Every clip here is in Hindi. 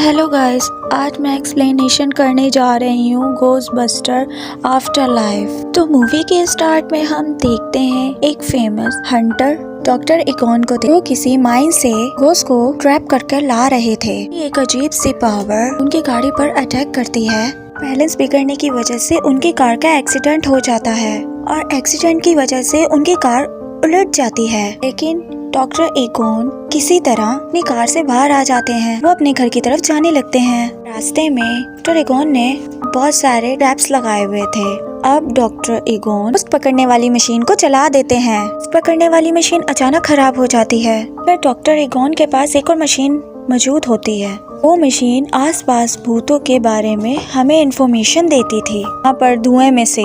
हेलो गाइस, आज मैं एक्सप्लेनेशन करने जा रही हूँ घोस्टबस्टर आफ्टर लाइफ। तो मूवी के स्टार्ट में हम देखते हैं एक फेमस हंटर डॉक्टर इकॉन को जो किसी माइन से घोस्ट को ट्रैप करके ला रहे थे। एक अजीब सी पावर उनकी गाड़ी पर अटैक करती है। बैलेंस बिगड़ने की वजह से उनकी कार का एक्सीडेंट हो जाता है और एक्सीडेंट की वजह से उनकी कार उलट जाती है। लेकिन डॉक्टर इकॉन किसी तरह अपनी कार से बाहर आ जाते हैं। वो अपने घर की तरफ जाने लगते हैं। रास्ते में डॉक्टर इकॉन ने बहुत सारे ट्रैप्स लगाए हुए थे। अब डॉक्टर इकॉन घोस्ट पकड़ने वाली मशीन को चला देते हैं। पकड़ने वाली मशीन अचानक खराब हो जाती है। फिर डॉक्टर इकॉन के पास एक और मशीन मौजूद होती है। वो मशीन आसपास भूतों के बारे में हमें इंफॉर्मेशन देती थी। वहाँ पर धुएं में से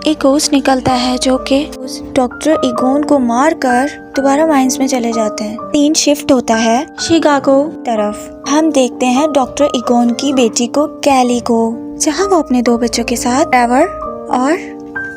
एक घोस्ट निकलता है जो कि डॉक्टर इकॉन को मारकर दोबारा माइंस में चले जाते हैं। सीन शिफ्ट होता है शिकागो तरफ। हम देखते हैं डॉक्टर इकॉन की बेटी को, कैली को, जहां वो अपने दो बच्चों के साथ ट्रेवर और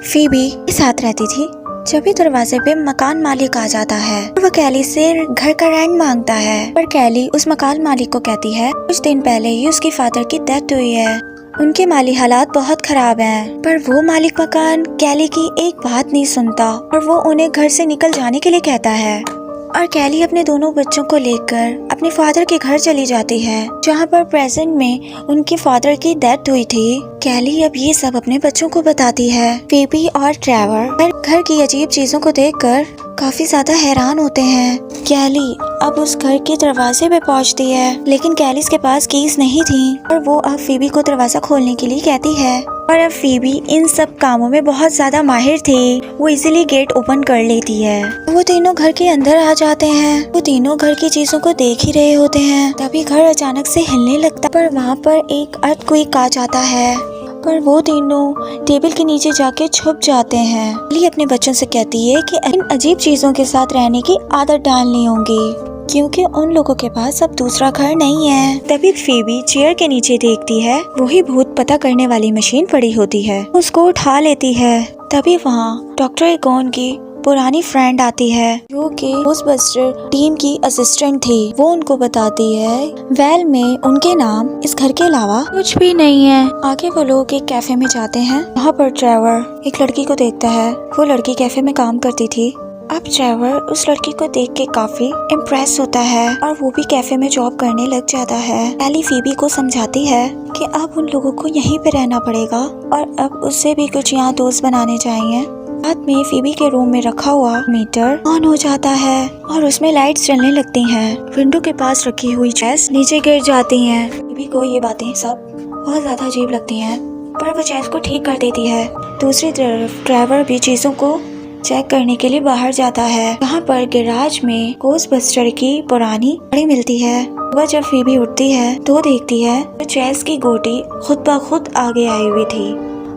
फीबी के साथ रहती थी। जब भी दरवाजे पे मकान मालिक आ जाता है और वो कैली से घर का रेंट मांगता है, पर कैली उस मकान मालिक को कहती है कुछ दिन पहले ही उसकी फादर की डेथ हुई है, उनके माली हालात बहुत खराब हैं। पर वो मालिक मकान कैली की एक बात नहीं सुनता और वो उन्हें घर से निकल जाने के लिए कहता है। और कैली अपने दोनों बच्चों को लेकर अपने फादर के घर चली जाती है, जहाँ पर प्रेजेंट में उनके फादर की डेथ हुई थी। कैली अब ये सब अपने बच्चों को बताती है। फीबी और ट्रेवर घर की अजीब चीजों को देखकर काफी ज्यादा हैरान होते हैं। कैली अब उस घर के दरवाजे पे पहुंचती है, लेकिन कैली के पास कीज नहीं थी और वो अब फीबी को दरवाजा खोलने के लिए कहती है। और अब फीबी इन सब कामों में बहुत ज्यादा माहिर थी। वो इजीली गेट ओपन कर लेती है। वो तीनों घर के अंदर आ जाते हैं। वो तीनों घर की चीजों को देख ही रहे होते हैं, तभी घर अचानक से हिलने लगता। पर वहाँ पर एक अर्थक्वेक आ जाता है, पर वो तीनों टेबल के नीचे जाके छुप जाते हैं। ली अपने बच्चों से कहती है कि इन अजीब चीजों के साथ रहने की आदत डालनी होगी, क्योंकि उन लोगों के पास अब दूसरा घर नहीं है। तभी फीबी चेयर के नीचे देखती है, वही भूत पता करने वाली मशीन पड़ी होती है। उसको उठा लेती है। तभी वहाँ डॉक्टर इकॉन की पुरानी फ्रेंड आती है, जो कि घोस्टबस्टर टीम की असिस्टेंट थी। वो उनको बताती है वेल में उनके नाम इस घर के अलावा कुछ भी नहीं है। आगे वो लोग एक कैफे में जाते हैं। वहाँ पर ट्रेवर एक लड़की को देखता है। वो लड़की कैफे में काम करती थी। अब ट्रेवर उस लड़की को देख के काफी इम्प्रेस होता है और वो भी कैफे में जॉब करने लग जाता है। कैली फीबी को समझाती है कि अब उन लोगों को यहीं पे रहना पड़ेगा और अब उससे भी कुछ यहाँ दोस्त बनाने चाहिए। रात में फीबी के रूम में रखा हुआ मीटर ऑन हो जाता है और उसमें लाइट्स जलने लगती हैं। विंडो के पास रखी हुई चेस नीचे गिर जाती हैं। फीबी को ये बातें सब बहुत ज्यादा अजीब लगती हैं, पर वो चेस को ठीक कर देती है। दूसरी तरफ ट्रेवर भी चीजों को चेक करने के लिए बाहर जाता है। वहाँ पर गैराज में घोस्टबस्टर की पुरानी गाड़ी मिलती है। वह जब फीबी उठती है तो देखती है तो चेस की गोटी खुद ब खुद आगे आई हुई थी।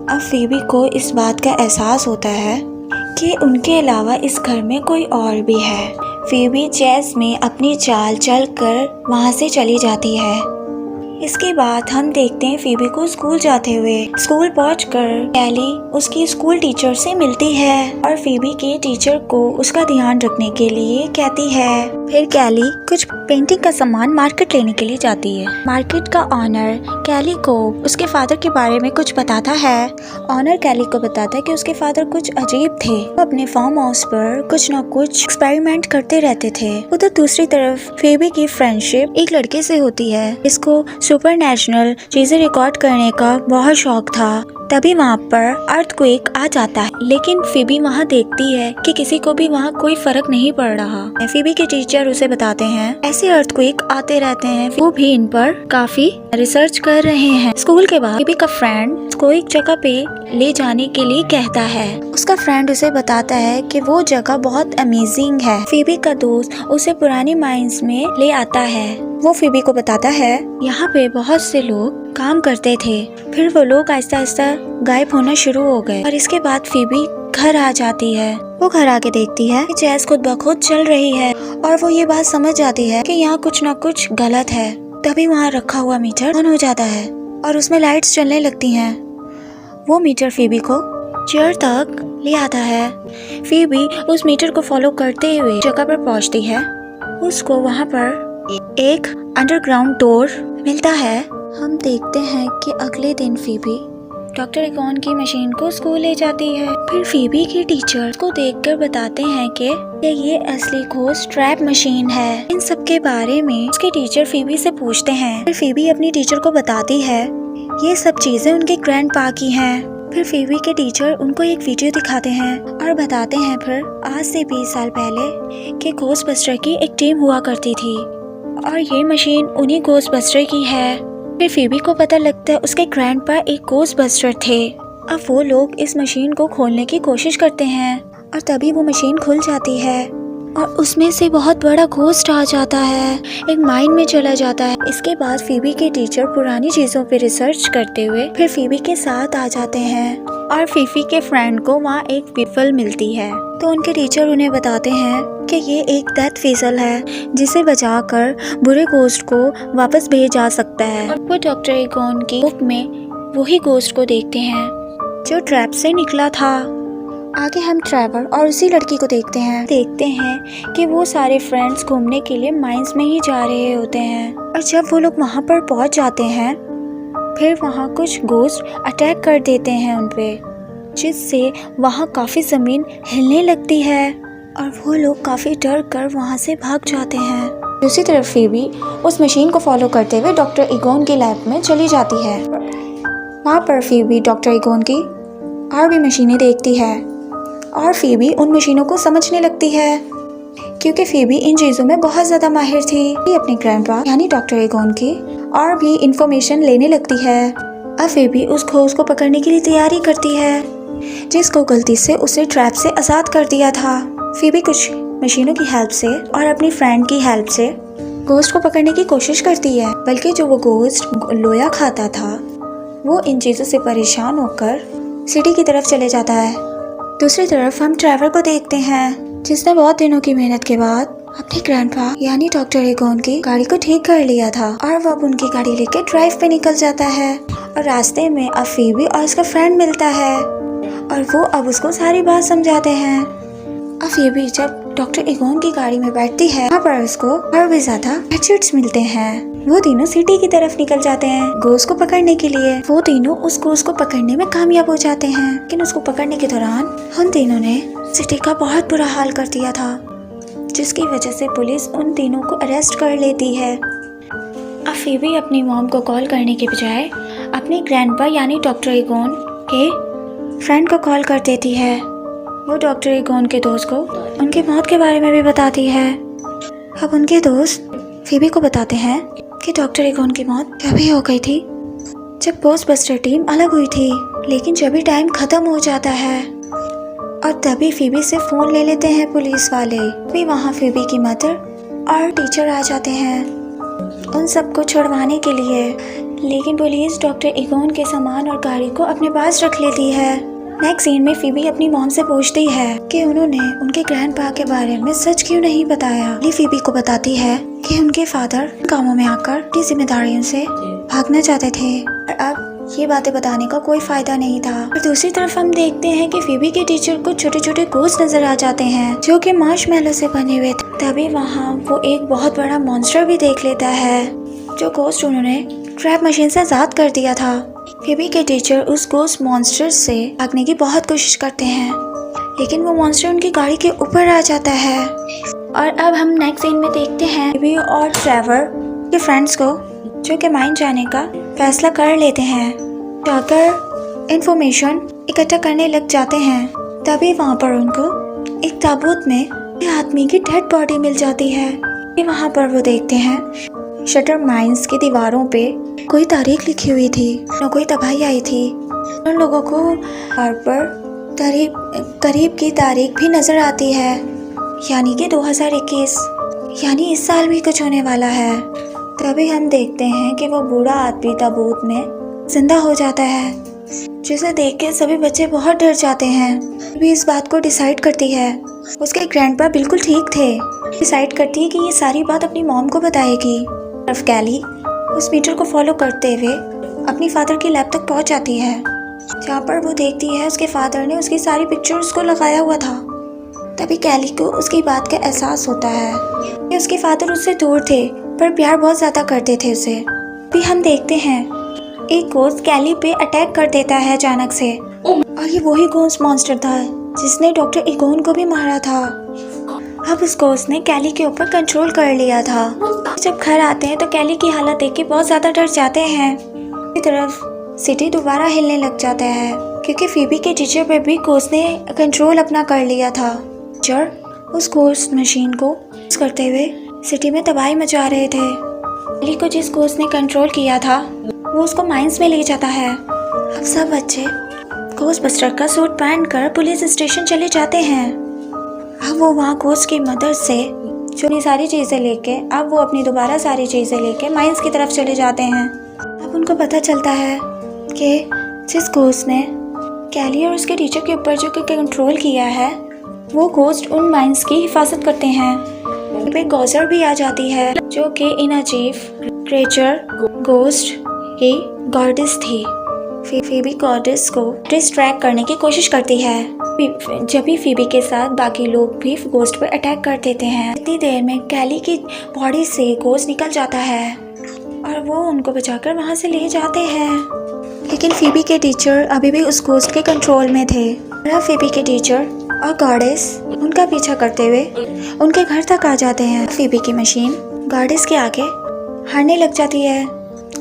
अब फीबी को इस बात का एहसास होता है कि उनके अलावा इस घर में कोई और भी है। फीबी चेस में अपनी चाल चलकर वहाँ से चली जाती है। इसके बाद हम देखते हैं फीबी को स्कूल जाते हुए। स्कूल पहुंचकर कैली उसकी स्कूल टीचर से मिलती है और फीबी के टीचर को उसका ध्यान रखने के लिए कहती है। फिर कैली कुछ पेंटिंग का सामान मार्केट लेने के लिए जाती है। मार्केट का ऑनर कैली को उसके फादर के बारे में कुछ बताता है। ऑनर कैली को बताता है कि उसके फादर कुछ अजीब थे। वो अपने फार्म हाउस पर कुछ न कुछ एक्सपेरिमेंट करते रहते थे। उधर दूसरी तरफ फीबी की फ्रेंडशिप एक लड़के से होती है। इसको सुपरनैचुरल चीजें रिकॉर्ड करने का बहुत शौक था। तभी वहाँ पर अर्थक्वेक आ जाता है, लेकिन फीबी वहाँ देखती है कि किसी को भी वहाँ कोई फर्क नहीं पड़ रहा। फीबी के टीचर उसे बताते हैं ऐसे अर्थक्वेक आते रहते हैं। वो भी इन पर काफी रिसर्च कर रहे हैं। स्कूल के बाद फीबी का फ्रेंड उसको एक जगह पे ले जाने के लिए कहता है। उसका फ्रेंड उसे बताता है कि वो जगह बहुत अमेजिंग है। फीबी का दोस्त उसे पुरानी माइंस में ले आता है। वो फीबी को बताता है यहाँ पे बहुत से लोग काम करते थे, फिर वो लोग आहिस्ता आहिस्ता गायब होना शुरू हो गए। और इसके बाद फीबी घर आ जाती है। वो घर आके देखती है कि चेस खुद ब खुद चल रही है और वो ये बात समझ जाती है कि यहाँ कुछ न कुछ गलत है। तभी वहाँ रखा हुआ मीटर ऑन हो जाता है और उसमें लाइट्स जलने लगती हैं। वो मीटर फीबी को चेयर तक ले आता है। फीबी उस मीटर को फॉलो करते हुए जगह पर पहुँचती है। उसको वहाँ पर एक अंडरग्राउंड डोर मिलता है। हम देखते हैं कि अगले दिन फीबी डॉक्टर इगॉन की मशीन को स्कूल ले जाती है। फिर फीबी की टीचर को देखकर बताते हैं कि ये असली घोस्ट ट्रैप मशीन है। इन सब के बारे में उसके टीचर फीबी से पूछते हैं। फिर फीबी अपनी टीचर को बताती है ये सब चीजें उनके ग्रैंडपा की हैं। फिर फीबी के टीचर उनको एक वीडियो दिखाते हैं और बताते हैं फिर आज से 20 साल पहले कि घोस्टबस्टर की एक टीम हुआ करती थी और ये मशीन उन्हीं घोस्टबस्टर की है। फिर फीबी को पता लगता है उसके ग्रैंडपा एक घोस्टबस्टर थे। अब वो लोग इस मशीन को खोलने की कोशिश करते हैं और तभी वो मशीन खुल जाती है और उसमें से बहुत बड़ा घोस्ट आ जाता है, एक माइन में चला जाता है। इसके बाद फीबी के टीचर पुरानी चीजों पे रिसर्च करते हुए फिर फीबी के साथ आ जाते हैं और फीफी के फ्रेंड को वहाँ एक विफल मिलती है। तो उनके टीचर उन्हें बताते हैं कि ये एक डेथ फिसल है जिसे बचाकर बुरे घोस्ट को वापस भेजा जा सकता है। और वो डॉक्टर इगॉन की बुक में वही घोस्ट को देखते हैं जो ट्रैप से निकला था। आगे हम ट्रेवर और उसी लड़की को देखते हैं कि वो सारे फ्रेंड्स घूमने के लिए माइंस में ही जा रहे होते हैं और जब वो लोग वहाँ पर पहुँच जाते हैं फिर वहाँ कुछ घोस्ट अटैक कर देते हैं उन पे, जिससे वहाँ काफ़ी ज़मीन हिलने लगती है और वो लोग काफ़ी डर कर वहाँ से भाग जाते हैं। दूसरी तरफ फीबी उस मशीन को फॉलो करते हुए डॉक्टर इगॉन की लैब में चली जाती है। वहाँ पर फीबी डॉक्टर इगॉन की और भी मशीनें देखती है और फीबी उन मशीनों को समझने लगती है क्योंकि फीबी इन चीज़ों में बहुत ज़्यादा माहिर थी। अपने ग्रैंडपा यानी डॉक्टर इगॉन की और भी इंफॉर्मेशन लेने लगती है। अब फीबी उस घोस्ट को पकड़ने के लिए तैयारी करती है जिसको गलती से उसे ट्रैप से आज़ाद कर दिया था। फीबी कुछ मशीनों की हेल्प से और अपनी फ्रेंड की हेल्प से घोस्ट को पकड़ने की कोशिश करती है, बल्कि जो वो घोस्ट लोया खाता था वो इन चीज़ों से परेशान होकर सिटी की तरफ चले जाता है। दूसरी तरफ हम ट्रेवर को देखते हैं जिसने बहुत दिनों की मेहनत के बाद अपने ग्रैंडपा यानी डॉक्टर इगॉन की गाड़ी को ठीक कर लिया था और वो अब उनकी गाड़ी लेके ड्राइव पे निकल जाता है और रास्ते में अब फीबी और उसका फ्रेंड मिलता है और वो अब उसको सारी बात समझाते हैं। अब फीबी जब डॉक्टर इगॉन की गाड़ी में बैठती है वहाँ पर उसको और भी ज्यादा गैजेट्स मिलते हैं। वो तीनों सिटी की तरफ निकल जाते हैं घोस्ट को पकड़ने के लिए। वो तीनों उस घोस्ट को पकड़ने में कामयाब हो जाते हैं, लेकिन उसको पकड़ने के दौरान उन तीनों ने सिटी का बहुत बुरा हाल कर दिया था, जिसकी वजह से पुलिस उन तीनों को अरेस्ट कर लेती है। अब फीबी अपनी मॉम को कॉल करने के बजाय अपने ग्रैंडपा यानी डॉक्टर इगॉन के फ्रेंड को कॉल कर देती है। वो डॉक्टर इगॉन के दोस्त को उनकी मौत के बारे में भी बताती है। अब उनके दोस्त फीबी को बताते हैं कि डॉक्टर इगॉन की मौत तभी हो गई थी जब घोस्टबस्टर टीम अलग हुई थी, लेकिन जब भी टाइम खत्म हो जाता है और तभी फीबी से फ़ोन ले लेते हैं पुलिस वाले। भी वहाँ फीबी की मदर और टीचर आ जाते हैं उन सबको छुड़वाने के लिए, लेकिन पुलिस डॉक्टर इगॉन के सामान और गाड़ी को अपने पास रख लेती है। नेक्स्ट सीन में फीबी अपनी मॉम से पूछती है कि उन्होंने उनके ग्रैंडपा के बारे में सच क्यों नहीं बताया। ली फीबी को बताती है कि उनके फादर कामों में आकर अपनी जिम्मेदारियों से भागना चाहते थे और अब ये बातें बताने का कोई फायदा नहीं था। और दूसरी तरफ हम देखते हैं कि फीबी के टीचर को छोटे छोटे घोस्ट नजर आ जाते हैं जो कि मार्शमैलो से बने हुए थे। तभी वहाँ वो एक बहुत बड़ा मॉन्स्टर भी देख लेता है जो घोस्ट उन्होंने ट्रैप मशीन से आजाद कर दिया था। फीबी के टीचर उस घोस्ट मॉन्स्टर से भागने की बहुत कोशिश करते हैं, लेकिन वो मॉन्स्टर उनकी गाड़ी के ऊपर आ जाता है। और अब हम नेक्स्ट सीन में देखते हैं फीबी और ट्रेवर के फ्रेंड्स को जो कि माइन जाने का फैसला कर लेते हैं, जाकर इंफॉर्मेशन इकट्ठा करने लग जाते हैं। तभी वहाँ पर उनको एक ताबूत में एक आदमी की डेड बॉडी मिल जाती है। वहाँ पर वो देखते हैं शटर माइंस की दीवारों पे कोई तारीख लिखी हुई थी, न कोई तबाही आई थी। उन लोगों को बार पर करीब की तारीख भी नजर आती है, यानी कि 2021, यानी इस साल भी कुछ होने वाला है। तभी हम देखते हैं कि वो बूढ़ा आदमी ताबूत में जिंदा हो जाता है, जिसे देख के सभी बच्चे बहुत डर जाते हैं। भी इस बात को डिसाइड करती है, उसके ग्रैंडपा बिल्कुल ठीक थे। डिसाइड करती है कि ये सारी बात अपनी मॉम को बताएगी। तरफ कैली उस मीटर को फॉलो करते हुए अपनी फादर की लैब तक पहुंच जाती है, जहाँ पर वो देखती है उसके फादर ने उसकी सारी पिक्चर्स को लगाया हुआ था। तभी कैली को उसकी बात का एहसास होता है कि उसके फादर उससे दूर थे पर प्यार बहुत ज़्यादा करते थे उसे। भी हम देखते हैं एक घोस्ट कैली पे अटैक कर देता है अचानक से, और ये वही घोस्ट मॉन्स्टर था जिसने डॉक्टर इगोन को भी मारा था। अब उस घोस्ट ने कैली के ऊपर कंट्रोल कर लिया था। जब घर आते हैं तो कैली की हालत देख के बहुत ज्यादा डर जाते हैं। एक तरफ सिटी दोबारा हिलने लग जाता है क्योंकि फीबी के टीचर पे भी घोस्ट ने कंट्रोल अपना कर लिया था। टीचर उस घोस्ट मशीन को यूज करते हुए सिटी में तबाही मचा रहे थे। कैली को जिस घोस्ट ने कंट्रोल किया था वो उसको माइंस में ले जाता है। अब सब बच्चे घोस्ट बस्टर का सूट पहनकर पुलिस स्टेशन चले जाते हैं। अब वो वहाँ घोस्ट की मदद से जो सारी चीज़ें लेके अब वो अपनी दोबारा सारी चीज़ें लेके माइंस की तरफ चले जाते हैं। अब उनको पता चलता है कि जिस घोस्ट ने कैली और उसके टीचर के ऊपर जो कंट्रोल किया है वो घोस्ट उन माइंस की हिफाजत करते हैं। पे गॉजर भी आ जाती है जो कि इन अजीब क्रिएचर घोस्ट की गॉडेस थी। फीबी गॉडेस को डिस्ट्रैक्ट करने की कोशिश करती है। जब भी फीबी के साथ बाकी लोग भी घोस्ट पर अटैक कर देते हैं। इतनी देर में कैली की बॉडी से घोस्ट निकल जाता है और वो उनको बचाकर वहाँ से ले जाते हैं। लेकिन फीबी के टीचर अभी भी उस घोस्ट के कंट्रोल में थे। फीबी के टीचर और गॉडेस उनका पीछा करते हुए उनके घर तक आ जाते हैं। फीबी की मशीन गॉडेस के आगे हारने लग जाती है।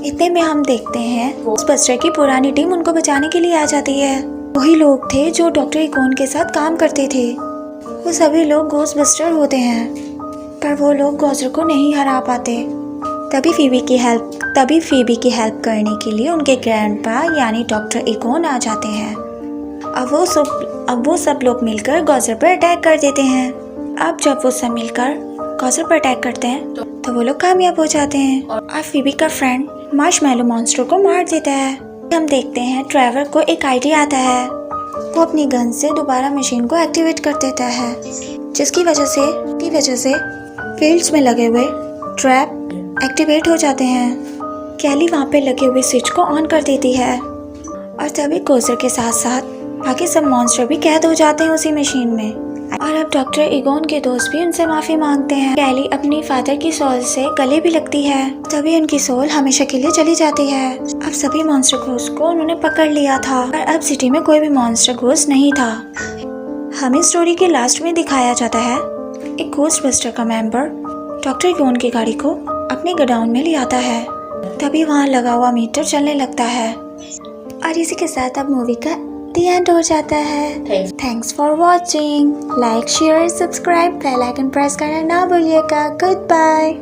इतने में हम देखते हैं घोस्टबस्टर की पुरानी टीम उनको बचाने के लिए आ जाती है। वही लोग थे जो डॉक्टर इगोन के साथ काम करते थे। वो सभी लोग घोस्टबस्टर होते हैं पर वो लोग गॉजर को नहीं हरा पाते। तभी फीबी की हेल्प करने के लिए उनके ग्रैंडपा यानी डॉक्टर इगोन आ जाते हैं। अब वो सब लोग मिलकर गॉजर पर अटैक कर देते हैं। अब जब वो सब मिलकर गॉजर पर अटैक करते हैं तो वो लोग कामयाब हो जाते हैं और फीबी का फ्रेंड मार्शमैलो मॉन्स्टर को मार देता है। हम देखते हैं ट्रेवर को एक आइडिया आता है। वो अपनी गन से दोबारा मशीन को एक्टिवेट कर देता है जिसकी वजह से फील्ड्स में लगे हुए ट्रैप एक्टिवेट हो जाते हैं। कैली वहाँ पे लगे हुए स्विच को ऑन कर देती है और तभी गोजर के साथ साथ बाकी सब मॉन्स्टर भी कैद हो जाते हैं उसी मशीन में। और अब डॉक्टर इगोन के दोस्त भी उनसे माफी मांगते हैं। कैली अपनी फादर की सोल से गले भी लगती है। तभी उनकी सोल हमेशा के लिए चली जाती है। अब सभी मॉन्स्टर घोस्ट को उन्होंने पकड़ लिया था और अब सिटी में कोई भी मॉन्स्टर घोस्ट नहीं था। हमें स्टोरी के लास्ट में दिखाया जाता है एक घोस्ट बस्टर का मेंबर डॉक्टर इगोन की गाड़ी को अपने गोडाउन में ले आता है। तभी वहाँ लगा हुआ मीटर चलने लगता है और इसी के साथ अब मूवी का दी एंड हो जाता है। Thanks for watching. Like share subscribe bell icon press करना ना भूलिएगा। Good bye.